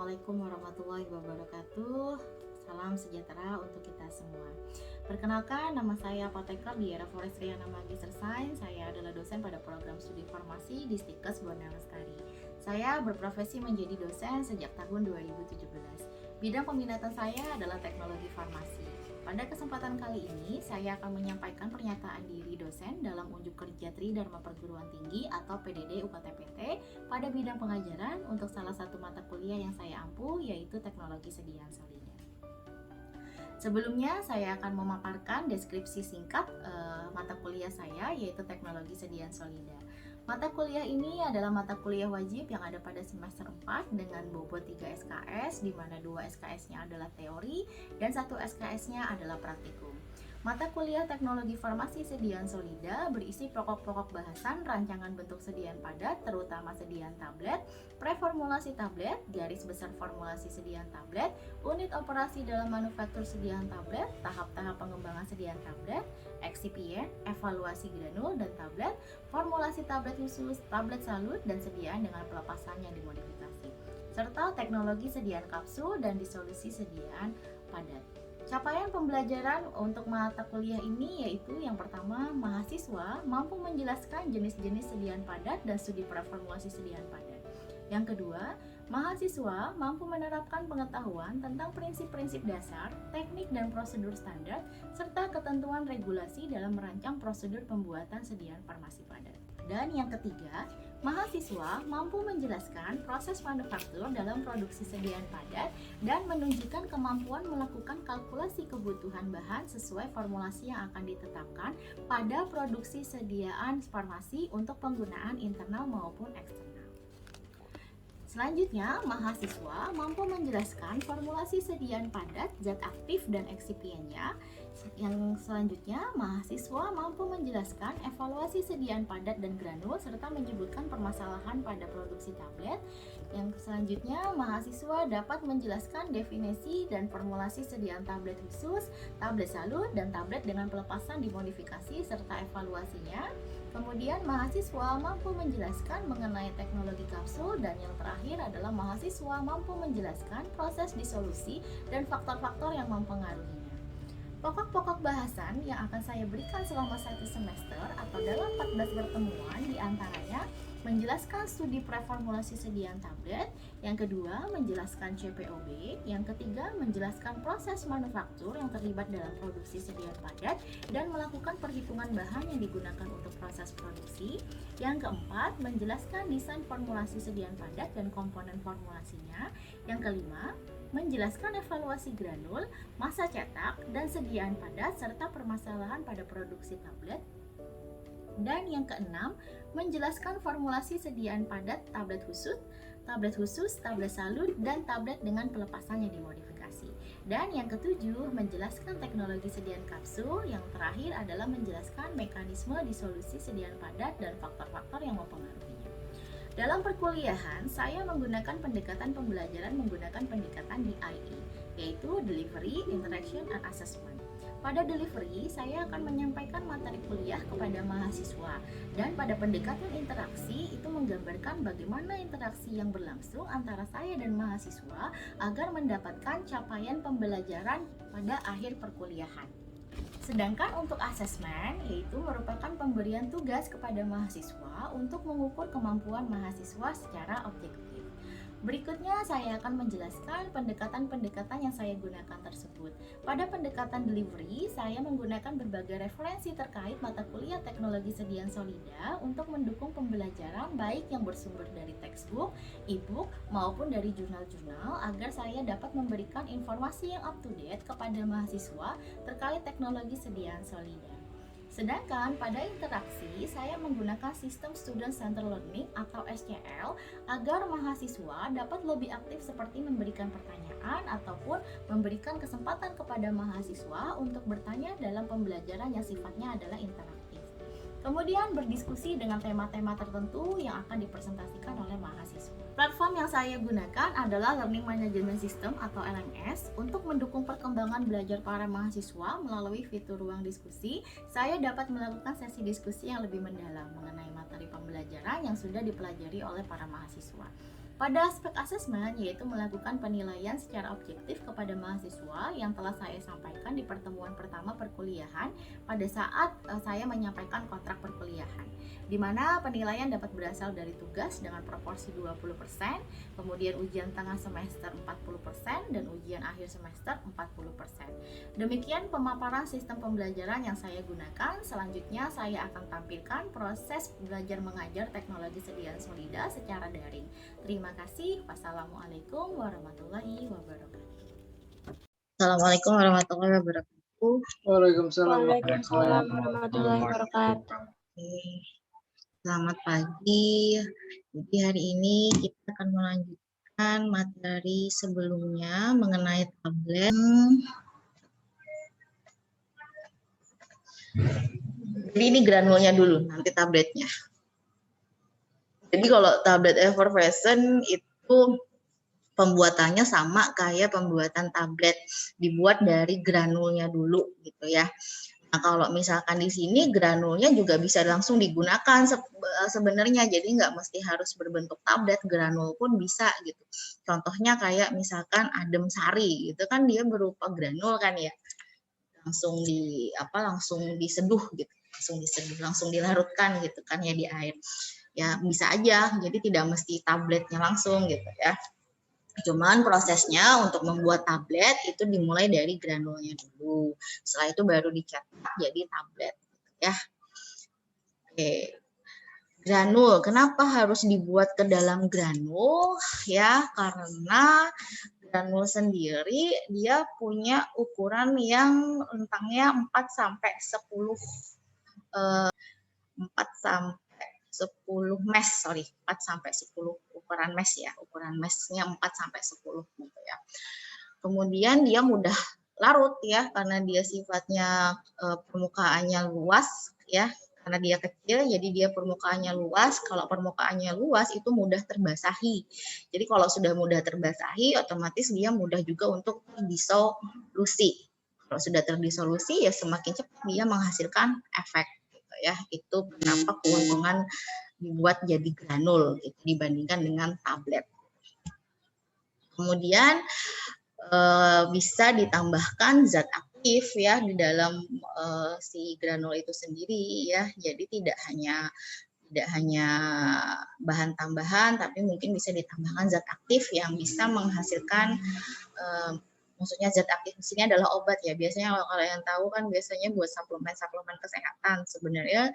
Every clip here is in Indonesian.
Assalamualaikum warahmatullahi wabarakatuh. Salam sejahtera untuk kita semua. Perkenalkan, nama saya Apoteker di era Forestriana Magister Sains. Saya adalah dosen pada program studi farmasi di Stikes Bunda Lestari. Saya berprofesi menjadi dosen sejak tahun 2017. Bidang peminatan saya adalah teknologi farmasi. Pada kesempatan kali ini, saya akan menyampaikan pernyataan diri dosen dalam unjuk kerja Tridharma Perguruan Tinggi atau PDD UKTPT pada bidang pengajaran untuk salah satu mata kuliah yang saya ampu, yaitu teknologi sediaan solida. Sebelumnya, saya akan memaparkan deskripsi singkat mata kuliah saya, yaitu teknologi sediaan solida. Mata kuliah ini adalah mata kuliah wajib yang ada pada semester 4 dengan bobot 3 SKS, di mana 2 SKS-nya adalah teori dan 1 SKS-nya adalah praktikum. Mata kuliah teknologi farmasi sediaan solida berisi pokok-pokok bahasan rancangan bentuk sediaan padat, terutama sediaan tablet, preformulasi tablet, garis besar formulasi sediaan tablet, unit operasi dalam manufaktur sediaan tablet, tahap-tahap pengembangan sediaan tablet, eksipien, evaluasi granul dan tablet, formulasi tablet khusus, tablet salut, dan sediaan dengan pelepasan yang dimodifikasi, serta teknologi sediaan kapsul dan disolusi sediaan padat. Capaian pembelajaran untuk mata kuliah ini yaitu yang pertama, mahasiswa mampu menjelaskan jenis-jenis sediaan padat dan studi preformulasi sediaan padat. Yang kedua, mahasiswa mampu menerapkan pengetahuan tentang prinsip-prinsip dasar, teknik dan prosedur standar, serta ketentuan regulasi dalam merancang prosedur pembuatan sediaan farmasi padat. Dan yang ketiga, mahasiswa mampu menjelaskan proses manufaktur dalam produksi sediaan padat dan menunjukkan kemampuan melakukan kalkulasi kebutuhan bahan sesuai formulasi yang akan ditetapkan pada produksi sediaan farmasi untuk penggunaan internal maupun eksternal. Selanjutnya, mahasiswa mampu menjelaskan formulasi sediaan padat, zat aktif, dan eksipiennya. Yang selanjutnya, mahasiswa mampu menjelaskan evaluasi sediaan padat dan granul serta menyebutkan permasalahan pada produksi tablet. Yang selanjutnya, mahasiswa dapat menjelaskan definisi dan formulasi sediaan tablet khusus, tablet salut, dan tablet dengan pelepasan dimodifikasi serta evaluasinya. Kemudian mahasiswa mampu menjelaskan mengenai teknologi kapsul, dan yang terakhir adalah mahasiswa mampu menjelaskan proses disolusi dan faktor-faktor yang mempengaruhinya. Pokok-pokok bahasan yang akan saya berikan selama satu semester atau dalam 14 pertemuan diantaranya menjelaskan studi preformulasi sediaan tablet, yang kedua menjelaskan CPOB, yang ketiga menjelaskan proses manufaktur yang terlibat dalam produksi sediaan padat dan melakukan perhitungan bahan yang digunakan untuk proses produksi, yang keempat menjelaskan desain formulasi sediaan padat dan komponen formulasinya, yang kelima menjelaskan evaluasi granul, massa cetak, dan sediaan padat serta permasalahan pada produksi tablet. Dan yang keenam, menjelaskan formulasi sediaan padat tablet khusus, tablet salut, dan tablet dengan pelepasan yang dimodifikasi. Dan yang ketujuh, menjelaskan teknologi sediaan kapsul. Yang terakhir adalah menjelaskan mekanisme disolusi sediaan padat dan faktor-faktor yang mempengaruhinya. Dalam perkuliahan, saya menggunakan pendekatan pembelajaran menggunakan pendekatan DIE, yaitu Delivery, Interaction, and Assessment. Pada delivery, saya akan menyampaikan materi kuliah kepada mahasiswa, dan pada pendekatan interaksi itu menggambarkan bagaimana interaksi yang berlangsung antara saya dan mahasiswa agar mendapatkan capaian pembelajaran pada akhir perkuliahan. Sedangkan untuk asesmen, yaitu merupakan pemberian tugas kepada mahasiswa untuk mengukur kemampuan mahasiswa secara objektif. Berikutnya saya akan menjelaskan pendekatan-pendekatan yang saya gunakan tersebut. Pada pendekatan delivery, saya menggunakan berbagai referensi terkait mata kuliah teknologi sediaan solida untuk mendukung pembelajaran baik yang bersumber dari textbook, e-book, maupun dari jurnal-jurnal agar saya dapat memberikan informasi yang up to date kepada mahasiswa terkait teknologi sediaan solida. Sedangkan pada interaksi, saya menggunakan sistem Student Center Learning atau SCL agar mahasiswa dapat lebih aktif seperti memberikan pertanyaan ataupun memberikan kesempatan kepada mahasiswa untuk bertanya dalam pembelajaran yang sifatnya adalah interaktif. Kemudian berdiskusi dengan tema-tema tertentu yang akan dipresentasikan oleh mahasiswa. Platform yang saya gunakan adalah Learning Management System atau LMS. Untuk mendukung perkembangan belajar para mahasiswa melalui fitur ruang diskusi, saya dapat melakukan sesi diskusi yang lebih mendalam mengenai materi pembelajaran yang sudah dipelajari oleh para mahasiswa. Pada aspek asesmen, yaitu melakukan penilaian secara objektif kepada mahasiswa yang telah saya sampaikan di pertemuan pertama perkuliahan pada saat saya menyampaikan kontrak perkuliahan, di mana penilaian dapat berasal dari tugas dengan proporsi 20%, kemudian ujian tengah semester 40%, dan ujian akhir semester 40%. Demikian pemaparan sistem pembelajaran yang saya gunakan. Selanjutnya saya akan tampilkan proses belajar mengajar teknologi sediaan Solida secara daring. Terima kasih. Wassalamualaikum warahmatullahi wabarakatuh. Assalamualaikum warahmatullahi wabarakatuh. Waalaikumsalam warahmatullahi wabarakatuh. Selamat pagi. Jadi hari ini kita akan melanjutkan materi sebelumnya mengenai tablet. Jadi ini granulnya dulu, nanti tabletnya. Jadi kalau tablet effervescent itu pembuatannya sama kayak pembuatan tablet, dibuat dari granulnya dulu gitu ya. Nah, kalau misalkan di sini granulnya juga bisa langsung digunakan sebenarnya, jadi nggak mesti harus berbentuk tablet, granul pun bisa gitu. Contohnya kayak misalkan adem sari gitu kan, dia berupa granul kan ya, langsung diseduh gitu, langsung dilarutkan gitu kan ya di air. Ya bisa aja, jadi tidak mesti tabletnya langsung gitu ya. Cuman prosesnya untuk membuat tablet itu dimulai dari granulnya dulu. Setelah itu baru dicetak jadi tablet ya. Oke. Granul, kenapa harus dibuat ke dalam granul ya? Karena granul sendiri dia punya ukuran yang rentangnya 4 sampai 10 mesh, 4 sampai 10 ukuran mesh ya. Ukuran meshnya 4 sampai 10 gitu ya. Kemudian dia mudah larut ya, karena dia sifatnya permukaannya luas ya. Karena dia kecil, jadi dia permukaannya luas. Kalau permukaannya luas itu mudah terbasahi. Jadi kalau sudah mudah terbasahi, otomatis dia mudah juga untuk terdisolusi. Kalau sudah terdisolusi, ya semakin cepat dia menghasilkan efek. Gitu ya. Itu kenapa keuntungan dibuat jadi granul gitu, dibandingkan dengan tablet. Kemudian bisa ditambahkan zat aktif ya di dalam si granul itu sendiri ya. Jadi tidak hanya bahan tambahan, tapi mungkin bisa ditambahkan zat aktif yang bisa menghasilkan maksudnya zat aktif di sini adalah obat ya. Biasanya kalau kalian tahu kan biasanya buat suplemen kesehatan, sebenarnya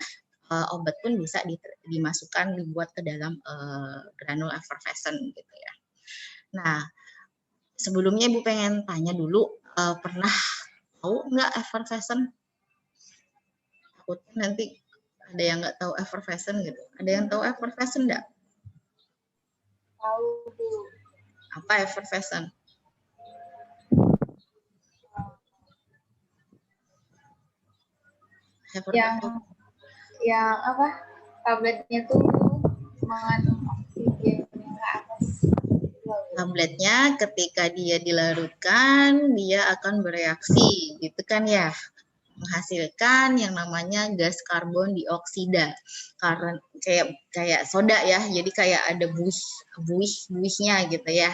obat pun bisa dimasukkan, dibuat ke dalam granul effervescent gitu ya. Nah, sebelumnya Ibu pengen tanya dulu, pernah tahu nggak effervescent? Takutnya nanti ada yang nggak tahu effervescent gitu. Ada yang tahu effervescent nggak? Tahu. Apa effervescent? Yang apa? Tabletnya tuh mengandung oksigen yang ke atas. Tabletnya ketika dia dilarutkan, dia akan bereaksi, gitu kan ya, menghasilkan yang namanya gas karbon dioksida. Karena kayak soda ya, jadi kayak ada buih-buihnya gitu ya.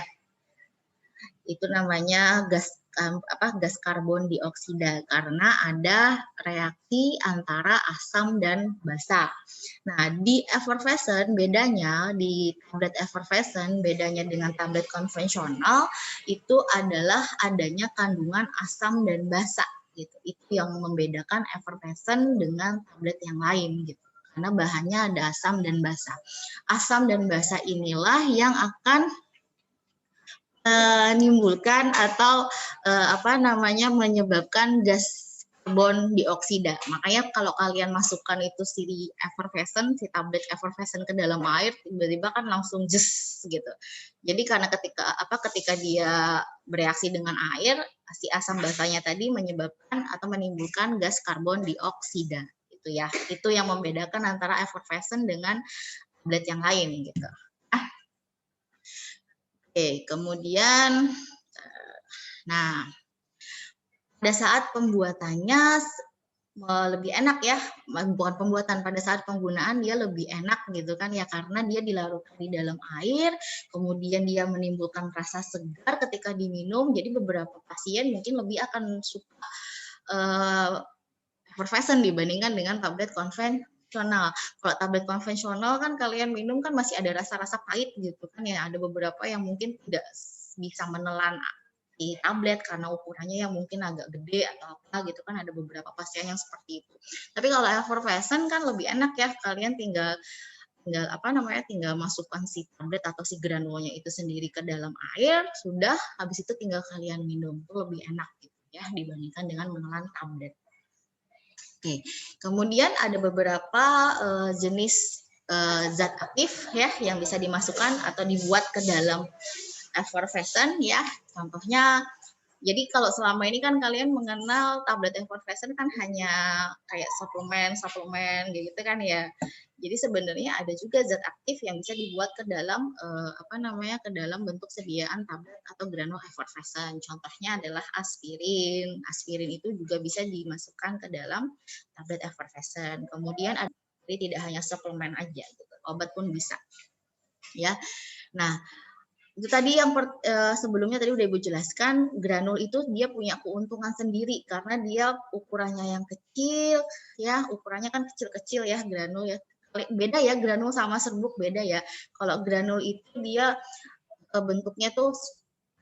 Itu namanya gas karbon dioksida karena ada reaksi antara asam dan basa. Nah, di effervescent bedanya, di tablet effervescent bedanya dengan tablet konvensional itu adalah adanya kandungan asam dan basa gitu. Itu yang membedakan effervescent dengan tablet yang lain gitu. Karena bahannya ada asam dan basa. Asam dan basa inilah yang akan menimbulkan atau menyebabkan gas karbon dioksida. Makanya kalau kalian masukkan itu si effervescent, si tablet effervescent ke dalam air, tiba-tiba kan langsung jus gitu. Jadi karena ketika dia bereaksi dengan air, si asam basanya tadi menyebabkan atau menimbulkan gas karbon dioksida. Itu ya. Itu yang membedakan antara effervescent dengan tablet yang lain gitu. Oke, kemudian, nah, pada saat pembuatannya lebih enak ya, bukan pembuatan, pada saat penggunaan dia lebih enak gitu kan ya, karena dia dilarutkan di dalam air, kemudian dia menimbulkan rasa segar ketika diminum. Jadi beberapa pasien mungkin lebih akan suka effervescent dibandingkan dengan tablet konvensional. Kalau tablet konvensional kan kalian minum kan masih ada rasa-rasa pahit gitu kan ya, ada beberapa yang mungkin tidak bisa menelan di tablet karena ukurannya yang mungkin agak gede atau apa gitu kan, ada beberapa pasien yang seperti itu. Tapi kalau effervescent kan lebih enak ya, kalian tinggal tinggal masukkan si tablet atau si granulnya itu sendiri ke dalam air, sudah, habis itu tinggal kalian minum. Itu lebih enak gitu ya dibandingkan dengan menelan tablet. Oke, kemudian ada beberapa jenis zat aktif ya yang bisa dimasukkan atau dibuat ke dalam effervescent ya. Contohnya, jadi kalau selama ini kan kalian mengenal tablet effervescent kan hanya kayak suplemen gitu kan ya. Jadi sebenarnya ada juga zat aktif yang bisa dibuat ke dalam ke dalam bentuk sediaan tablet atau granul effervescent. Contohnya adalah aspirin. Aspirin itu juga bisa dimasukkan ke dalam tablet effervescent. Kemudian ada, jadi tidak hanya suplemen aja gitu. Obat pun bisa. Ya. Nah, itu tadi yang sebelumnya tadi udah Ibu jelaskan, granul itu dia punya keuntungan sendiri karena dia ukurannya yang kecil ya, ukurannya kan kecil-kecil ya granul ya. Beda ya granul sama serbuk, beda ya. Kalau granul itu dia bentuknya tuh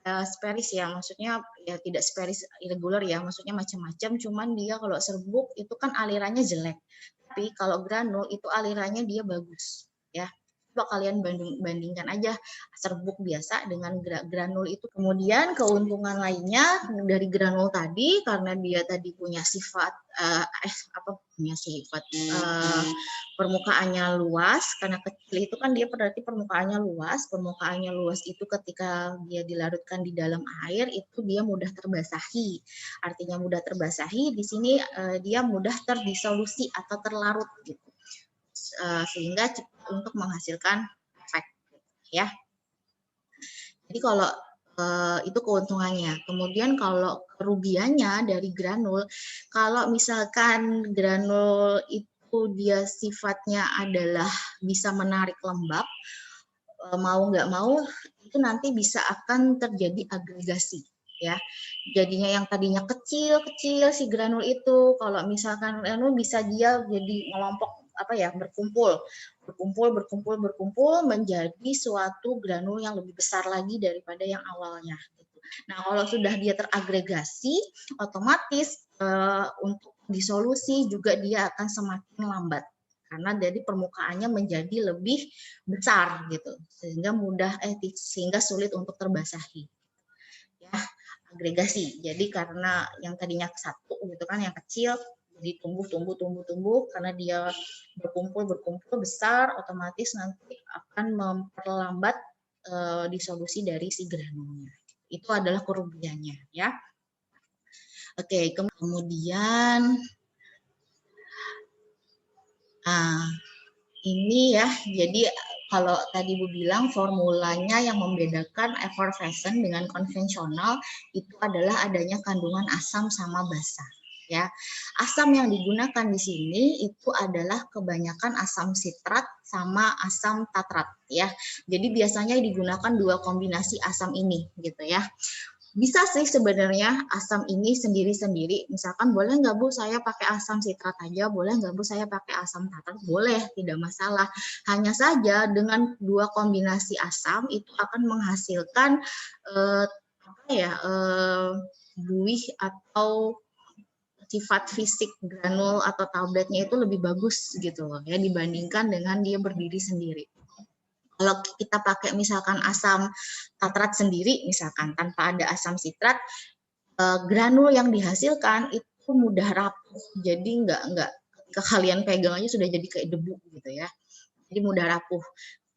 sferis ya, maksudnya ya tidak sferis irregular ya, maksudnya macam-macam, cuman dia kalau serbuk itu kan alirannya jelek. Tapi kalau granul itu alirannya dia bagus ya. Coba kalian bandingkan aja serbuk biasa dengan granul itu. Kemudian keuntungan lainnya dari granul tadi, karena dia tadi punya sifat permukaannya luas, karena kecil itu kan dia berarti permukaannya luas. Permukaannya luas itu ketika dia dilarutkan di dalam air itu dia mudah terbasahi. Artinya mudah terbasahi di sini dia mudah terdisolusi atau terlarut gitu. Sehingga cepat untuk menghasilkan efek ya. Jadi kalau itu keuntungannya. Kemudian kalau kerugiannya dari granul, kalau misalkan granul itu dia sifatnya adalah bisa menarik lembab, mau nggak mau itu nanti bisa akan terjadi agregasi ya. Jadinya yang tadinya kecil-kecil si granul itu, kalau misalkan granul bisa dia jadi ngelompok berkumpul menjadi suatu granul yang lebih besar lagi daripada yang awalnya. Nah, kalau sudah dia teragregasi, otomatis untuk disolusi juga dia akan semakin lambat karena dari permukaannya menjadi lebih besar gitu, sehingga sulit untuk terbasahi. Ya, agregasi. Jadi karena yang tadinya satu gitu kan, yang kecil jadi tumbuh karena dia berkumpul besar, otomatis nanti akan memperlambat disolusi dari si granulnya. Itu adalah kerugiannya ya. Oke, kemudian ini ya, jadi kalau tadi Bu bilang formulanya yang membedakan effervescent dengan konvensional itu adalah adanya kandungan asam sama basa. Ya, asam yang digunakan di sini itu adalah kebanyakan asam sitrat sama asam tatrat ya. Jadi biasanya digunakan dua kombinasi asam ini gitu ya. Bisa sih sebenarnya asam ini sendiri-sendiri. Misalkan boleh nggak Bu saya pakai asam sitrat aja, boleh nggak Bu saya pakai asam tatrat? Boleh, tidak masalah. Hanya saja dengan dua kombinasi asam itu akan menghasilkan buih atau sifat fisik granul atau tabletnya itu lebih bagus gitu loh ya dibandingkan dengan dia berdiri sendiri. Kalau kita pakai misalkan asam tatrat sendiri, misalkan tanpa ada asam sitrat, granul yang dihasilkan itu mudah rapuh. Jadi nggak ketika kalian pegang aja sudah jadi kayak debu gitu ya. Jadi mudah rapuh.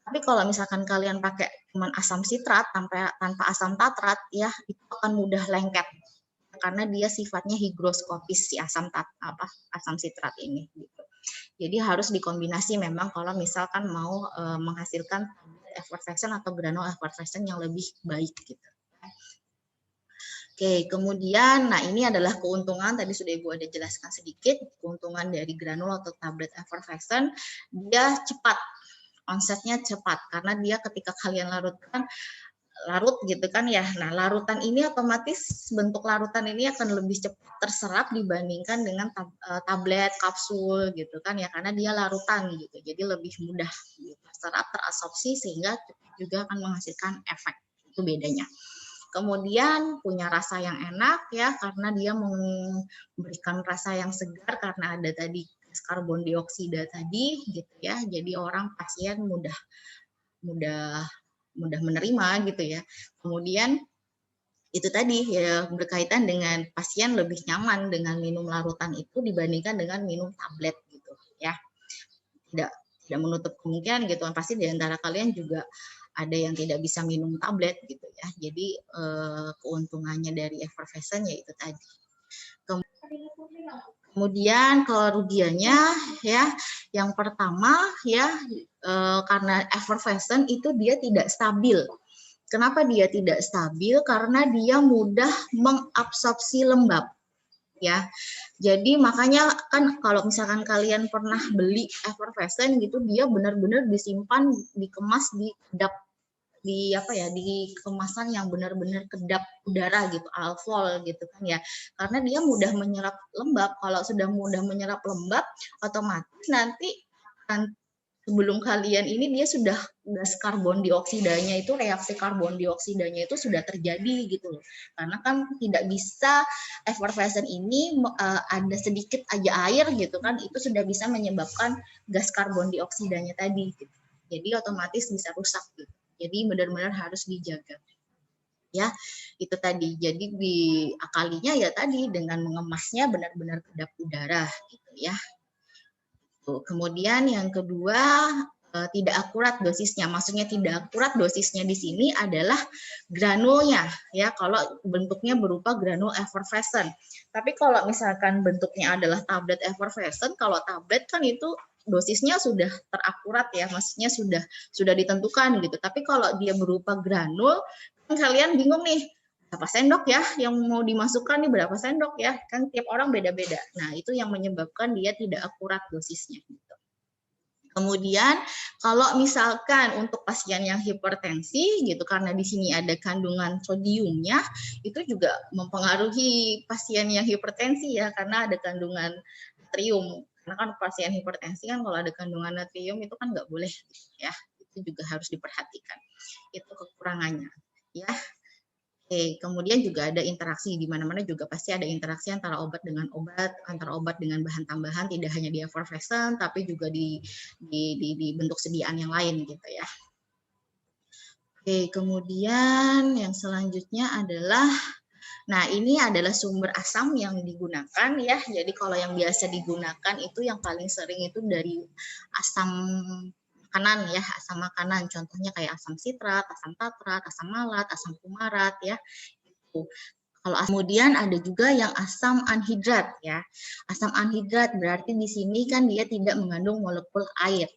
Tapi kalau misalkan kalian pakai cuma asam sitrat tanpa asam tatrat, ya itu akan mudah lengket karena dia sifatnya higroskopis si asam sitrat ini. Gitu. Jadi harus dikombinasi memang kalau misalkan mau menghasilkan effervescent atau granul effervescent yang lebih baik gitu. Oke, kemudian, nah ini adalah keuntungan, tadi sudah Ibu ada jelaskan sedikit, keuntungan dari granul atau tablet effervescent, dia cepat, onsetnya cepat, karena dia ketika kalian larut gitu kan ya, nah larutan ini otomatis, bentuk larutan ini akan lebih cepat terserap dibandingkan dengan tablet, kapsul gitu kan ya, karena dia larutan gitu, jadi lebih mudah terserap, terabsorpsi, sehingga juga akan menghasilkan efek, itu bedanya. Kemudian punya rasa yang enak ya, karena dia memberikan rasa yang segar karena ada tadi gas karbon dioksida tadi gitu ya. Jadi pasien mudah menerima gitu ya. Kemudian itu tadi ya, berkaitan dengan pasien lebih nyaman dengan minum larutan itu dibandingkan dengan minum tablet gitu ya. Tidak menutup kemungkinan gitu, pasti di antara kalian juga ada yang tidak bisa minum tablet gitu ya. Jadi keuntungannya dari effervescent yaitu tadi. Kemudian kerugiannya ya, yang pertama ya, karena effervescent itu dia tidak stabil. Kenapa dia tidak stabil? Karena dia mudah mengabsorpsi lembab. Ya, jadi makanya kan kalau misalkan kalian pernah beli effervescent gitu, dia benar-benar disimpan, dikemas di kedap, di kemasan yang benar-benar kedap udara gitu, alkohol gitu kan ya, karena dia mudah menyerap lembab. Kalau sudah mudah menyerap lembab, otomatis nanti sebelum kalian ini dia sudah gas karbon dioksidanya itu, reaksi karbon dioksidanya itu sudah terjadi gitu loh. Karena kan tidak bisa effervescent ini ada sedikit aja air gitu kan, itu sudah bisa menyebabkan gas karbon dioksidanya tadi gitu. Jadi otomatis bisa rusak gitu. Jadi benar-benar harus dijaga. Ya, itu tadi. Jadi diakalinya ya tadi dengan mengemasnya benar-benar kedap udara gitu ya. Kemudian yang kedua, tidak akurat dosisnya. Maksudnya tidak akurat dosisnya di sini adalah granulnya ya, kalau bentuknya berupa granul effervescent. Tapi kalau misalkan bentuknya adalah tablet effervescent, kalau tablet kan itu dosisnya sudah terakurat ya, maksudnya sudah ditentukan gitu. Tapi kalau dia berupa granul, kan kalian bingung nih, berapa sendok ya yang mau dimasukkan nih, berapa sendok ya, kan tiap orang beda-beda. Nah itu yang menyebabkan dia tidak akurat dosisnya gitu. Kemudian kalau misalkan untuk pasien yang hipertensi gitu, karena di sini ada kandungan sodiumnya, itu juga mempengaruhi pasien yang hipertensi ya, karena ada kandungan natrium. Karena kan pasien hipertensi kan kalau ada kandungan natrium itu kan nggak boleh ya, itu juga harus diperhatikan. Itu kekurangannya ya. Oke, kemudian juga ada interaksi, di mana-mana juga pasti ada interaksi antara obat dengan obat, antara obat dengan bahan tambahan, tidak hanya di effervescent, tapi juga di bentuk sediaan yang lain gitu ya. Oke, kemudian yang selanjutnya adalah, nah ini adalah sumber asam yang digunakan ya, jadi kalau yang biasa digunakan itu yang paling sering itu dari asam makanan ya, asam makanan, contohnya kayak asam sitrat, asam tartrat, asam malat, asam fumarat ya. Itu. Kalau kemudian ada juga yang asam anhidrat ya. Asam anhidrat berarti di sini kan dia tidak mengandung molekul air.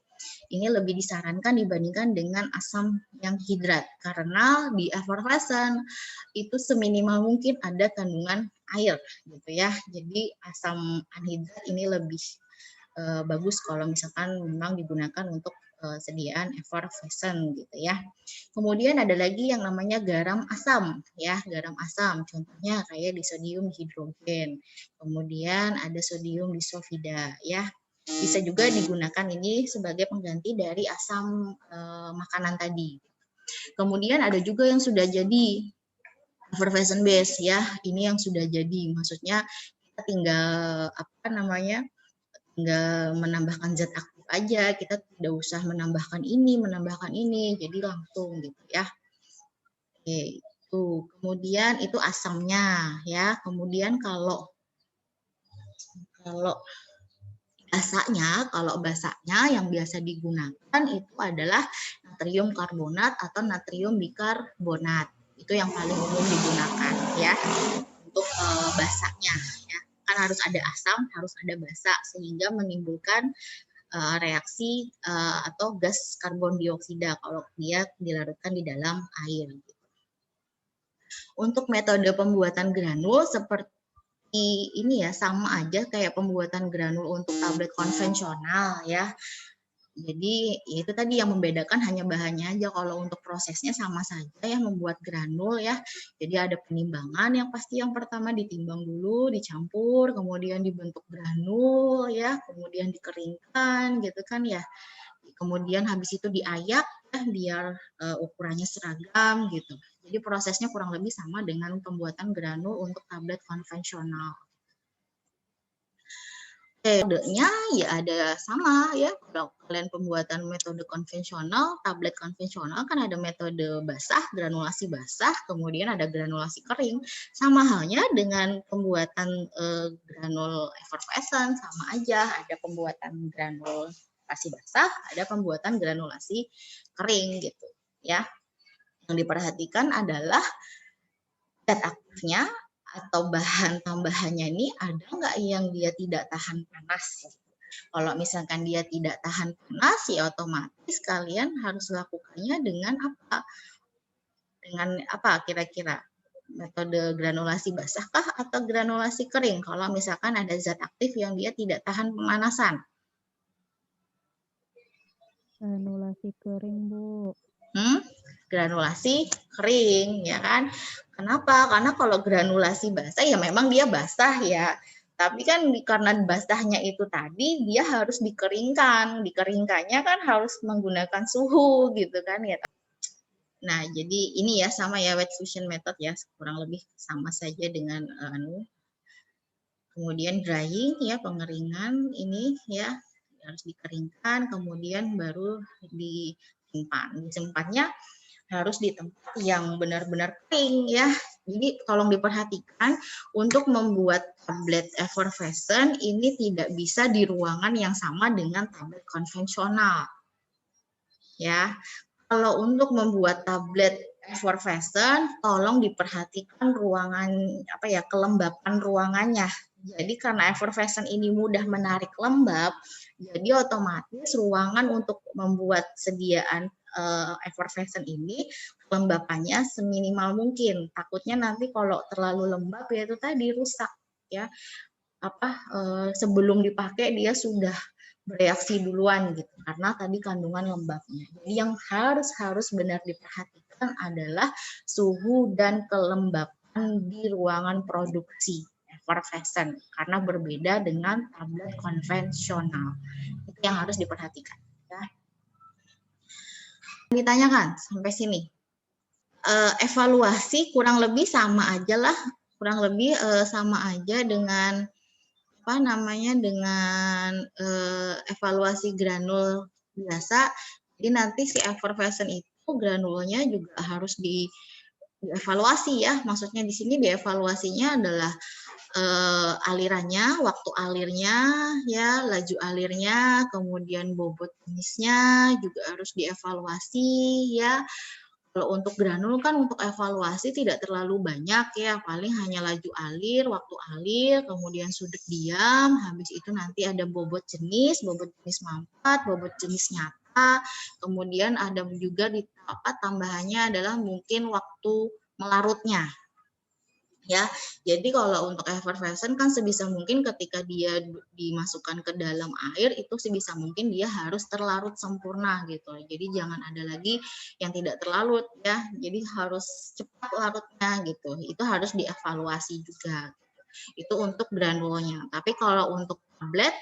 Ini lebih disarankan dibandingkan dengan asam yang hidrat, karena di effervescent itu seminimal mungkin ada kandungan air gitu ya. Jadi asam anhidrat ini lebih bagus kalau misalkan memang digunakan untuk sediaan effervescent gitu ya. Kemudian ada lagi yang namanya garam asam ya, garam asam contohnya kayak disodium hidrogen. Kemudian ada sodium disulfida ya. Bisa juga digunakan ini sebagai pengganti dari asam makanan tadi. Kemudian ada juga yang sudah jadi effervescent base ya. Ini yang sudah jadi, maksudnya kita tinggal tinggal menambahkan zat aktif aja, kita tidak usah menambahkan ini, jadi langsung gitu ya. Oke, itu. Kemudian itu asamnya ya. Kemudian kalau basanya yang biasa digunakan itu adalah natrium karbonat atau natrium bikarbonat. Itu yang paling umum digunakan ya untuk basanya ya. Kan harus ada asam, harus ada basa, sehingga menimbulkan reaksi atau gas karbon dioksida kalau dia dilarutkan di dalam air. Untuk metode pembuatan granul seperti ini ya, sama aja kayak pembuatan granul untuk tablet konvensional ya. Jadi itu tadi yang membedakan hanya bahannya aja. Kalau untuk prosesnya sama saja ya, membuat granul ya. Jadi ada penimbangan, yang pasti yang pertama ditimbang dulu, dicampur, kemudian dibentuk granul ya, kemudian dikeringkan gitu kan ya. Kemudian habis itu diayak ya, biar ukurannya seragam gitu. Jadi prosesnya kurang lebih sama dengan pembuatan granul untuk tablet konvensional. Metodenya ya ada sama ya, kalau kalian pembuatan metode konvensional, tablet konvensional kan ada metode basah, granulasi basah, kemudian ada granulasi kering. Sama halnya dengan pembuatan granul effervescent, sama aja, ada pembuatan granulasi basah, ada pembuatan granulasi kering gitu ya. Yang diperhatikan adalah zat aktifnya atau bahan tambahannya ini ada nggak yang dia tidak tahan panas. Kalau misalkan dia tidak tahan panas, ya otomatis kalian harus lakukannya dengan apa? Dengan apa kira-kira? Metode granulasi basah kah atau granulasi kering? Kalau misalkan ada zat aktif yang dia tidak tahan pemanasan. Granulasi kering, Bu. Granulasi kering, ya kan? Kenapa? Karena kalau granulasi basah ya memang dia basah ya. Tapi kan karena basahnya itu tadi dia harus dikeringkan. Dikeringkannya kan harus menggunakan suhu gitu kan ya. Nah, jadi ini ya sama ya, wet fusion method ya, kurang lebih sama saja dengan kemudian drying ya, pengeringan ini ya harus dikeringkan, kemudian baru disimpan. Disimpannya harus di tempat yang benar-benar kering ya. Jadi tolong diperhatikan, untuk membuat tablet effervescent ini tidak bisa di ruangan yang sama dengan tablet konvensional. Ya. Kalau untuk membuat tablet effervescent, tolong diperhatikan ruangan kelembapan ruangannya. Jadi karena effervescent ini mudah menarik lembab, jadi otomatis ruangan untuk membuat sediaan effervescent ini kelembapannya seminimal mungkin. Takutnya nanti kalau terlalu lembab ya itu tadi rusak ya. Sebelum dipakai dia sudah bereaksi duluan gitu karena tadi kandungan lembabnya. Jadi yang harus benar diperhatikan adalah suhu dan kelembapan di ruangan produksi effervescent karena berbeda dengan tablet konvensional. Itu yang harus diperhatikan ya. Ditanyakan sampai sini. Evaluasi kurang lebih sama aja lah, sama aja dengan dengan evaluasi granul biasa. Jadi nanti si effervescent itu granulnya juga harus dievaluasi ya. Maksudnya di sini dievaluasinya adalah alirannya, waktu alirnya ya, laju alirnya, kemudian bobot jenisnya juga harus dievaluasi ya. Kalau untuk granul kan untuk evaluasi tidak terlalu banyak ya, paling hanya laju alir, waktu alir, kemudian sudut diam, habis itu nanti ada bobot jenis mampat, bobot jenis nyata, kemudian ada juga tambahannya adalah mungkin waktu melarutnya. Ya, jadi kalau untuk effervescent kan sebisa mungkin ketika dia dimasukkan ke dalam air itu sebisa mungkin dia harus terlarut sempurna gitu. Jadi jangan ada lagi yang tidak terlarut ya. Jadi harus cepat larutnya gitu. Itu harus dievaluasi juga. Itu untuk granulnya. Tapi kalau untuk tablet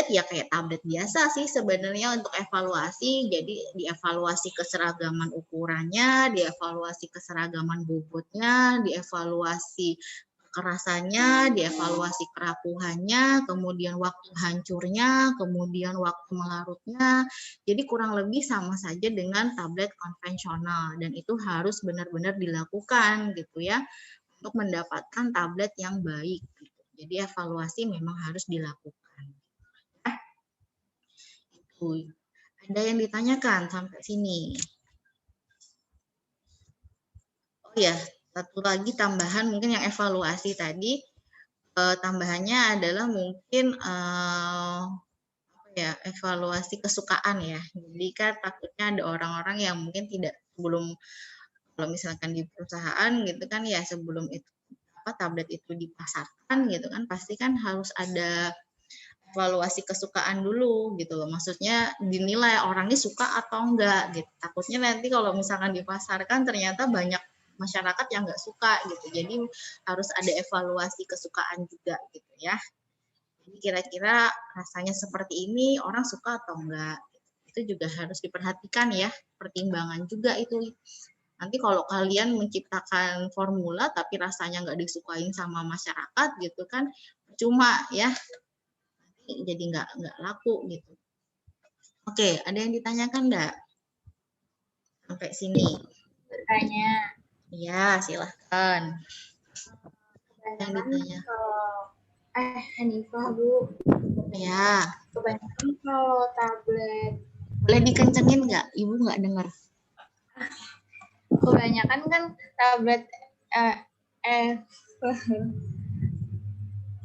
ya kayak tablet biasa sih sebenarnya untuk evaluasi. Jadi dievaluasi keseragaman ukurannya, dievaluasi keseragaman bobotnya, dievaluasi kerasannya, dievaluasi kerapuhannya, kemudian waktu hancurnya, kemudian waktu melarutnya. Jadi kurang lebih sama saja dengan tablet konvensional dan itu harus benar-benar dilakukan gitu ya untuk mendapatkan tablet yang baik. Gitu. Jadi evaluasi memang harus dilakukan. Ada yang ditanyakan sampai sini? Oh ya, satu lagi tambahan mungkin yang evaluasi tadi, tambahannya adalah mungkin evaluasi kesukaan ya. Jadi kan takutnya ada orang-orang yang mungkin belum Kalau misalkan di perusahaan gitu kan ya sebelum itu tablet itu dipasarkan gitu kan pasti kan harus ada evaluasi kesukaan dulu gitu loh. Maksudnya dinilai orangnya suka atau enggak gitu. Takutnya nanti kalau misalkan dipasarkan ternyata banyak masyarakat yang enggak suka gitu. Jadi harus ada evaluasi kesukaan juga gitu ya. Jadi kira-kira rasanya seperti ini orang suka atau enggak. Itu juga harus diperhatikan ya, pertimbangan juga itu. Nanti kalau kalian menciptakan formula tapi rasanya nggak disukain sama masyarakat gitu kan, cuma ya jadi nggak laku gitu. Oke, ada yang ditanyakan nggak? Sampai sini. Bertanya. Ya, silahkan. Yang Kebanyakan ditanya. kalau Hanifah Bu. Ya. Kebanyakan kalau tablet. Boleh dikencengin nggak? Ibu nggak dengar. Kebanyakan kan tablet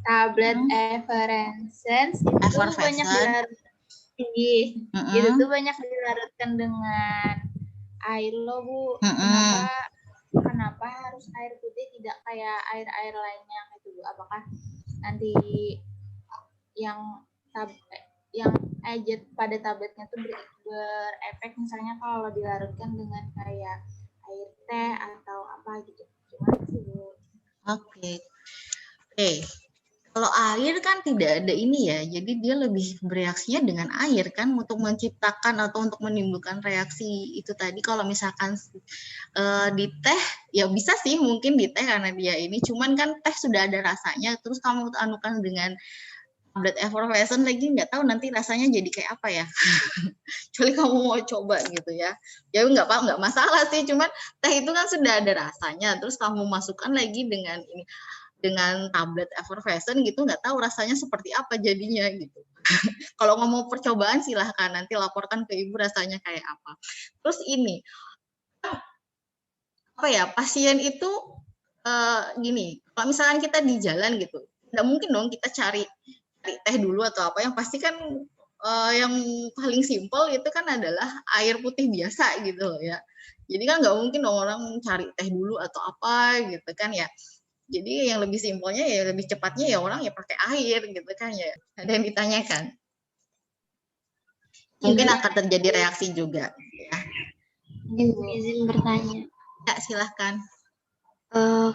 tablet Eversense itu banyak dilarutkan itu tuh banyak dilarutkan dengan air loh Bu. Kenapa harus air putih tidak kayak air lainnya gitu Bu? Apakah nanti yang pada tabletnya tuh berefek misalnya kalau dilarutkan dengan kayak air teh atau apa gitu? Gimana sih Bu? Oke. Kalau air kan tidak ada ini ya, jadi dia lebih bereaksinya dengan air kan untuk menciptakan atau untuk menimbulkan reaksi itu tadi. Kalau misalkan di teh, ya bisa sih mungkin di teh karena dia ini, cuman kan teh sudah ada rasanya, terus kamu anukan dengan tablet effervescent lagi nggak tahu nanti rasanya jadi kayak apa ya. Kecuali kamu mau coba gitu ya. Ya nggak masalah sih, cuman teh itu kan sudah ada rasanya, terus kamu masukkan lagi dengan ini. Dengan tablet effervescent gitu nggak tahu rasanya seperti apa jadinya gitu. Kalau ngomong percobaan silahkan nanti laporkan ke ibu rasanya kayak apa. Terus ini apa ya, pasien itu gini, kalau misalkan kita di jalan gitu nggak mungkin dong kita cari teh dulu atau apa, yang pasti kan yang paling simpel itu kan adalah air putih biasa gitu loh ya. Jadi kan nggak mungkin dong orang cari teh dulu atau apa gitu kan ya. Jadi yang lebih simpelnya ya lebih cepatnya ya orang ya pakai air gitu kan ya. Ada yang ditanyakan? Mungkin akan terjadi reaksi juga ya. Izin bertanya. Ya, silahkan.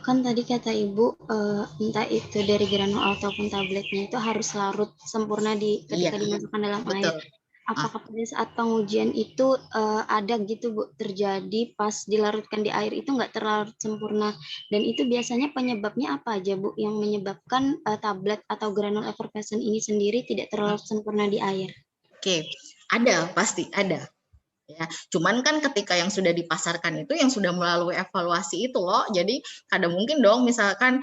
Kan tadi kata Ibu entah itu dari granul ataupun tabletnya itu harus larut sempurna ketika dimasukkan dalam air. Apakah pada saat pengujian itu ada gitu Bu terjadi pas dilarutkan di air itu nggak terlarut sempurna, dan itu biasanya penyebabnya apa aja Bu yang menyebabkan tablet atau granul effervescent ini sendiri tidak terlarut sempurna di air? Oke, ada, pasti ada. Ya, cuman kan ketika yang sudah dipasarkan itu yang sudah melalui evaluasi itu loh. Jadi kadang mungkin dong misalkan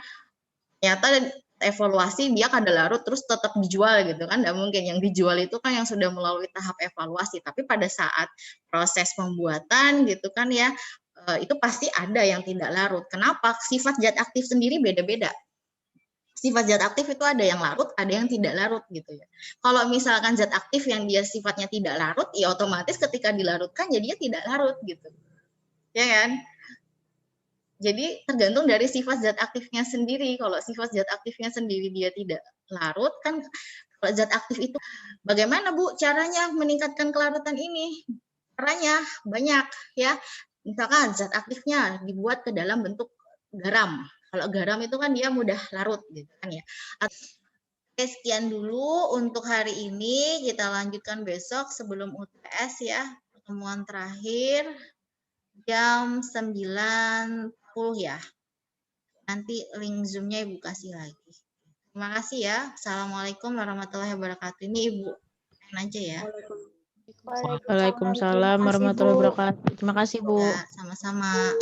ternyata evaluasi dia kada larut terus tetap dijual gitu kan, nggak mungkin. Yang dijual itu kan yang sudah melalui tahap evaluasi, tapi pada saat proses pembuatan gitu kan ya itu pasti ada yang tidak larut. Kenapa? Sifat zat aktif sendiri beda-beda. Sifat zat aktif itu ada yang larut, ada yang tidak larut gitu ya. Kalau misalkan zat aktif yang dia sifatnya tidak larut, ya otomatis ketika dilarutkan jadinya tidak larut gitu. Ya kan? Jadi tergantung dari sifat zat aktifnya sendiri. Kalau sifat zat aktifnya sendiri dia tidak larut kan, kalau zat aktif itu bagaimana Bu caranya meningkatkan kelarutan ini? Caranya banyak ya. Misalkan zat aktifnya dibuat ke dalam bentuk garam. Kalau garam itu kan dia mudah larut gitu kan ya. Oke, sekian dulu untuk hari ini. Kita lanjutkan besok sebelum UTS ya. Pertemuan terakhir jam 9 ya. Nanti link Zoom-nya Ibu kasih lagi. Terima kasih ya. Assalamualaikum warahmatullahi wabarakatuh. Ini Ibu aja ya. Waalaikumsalam warahmatullahi wabarakatuh. Terima kasih Bu. Ya, sama-sama.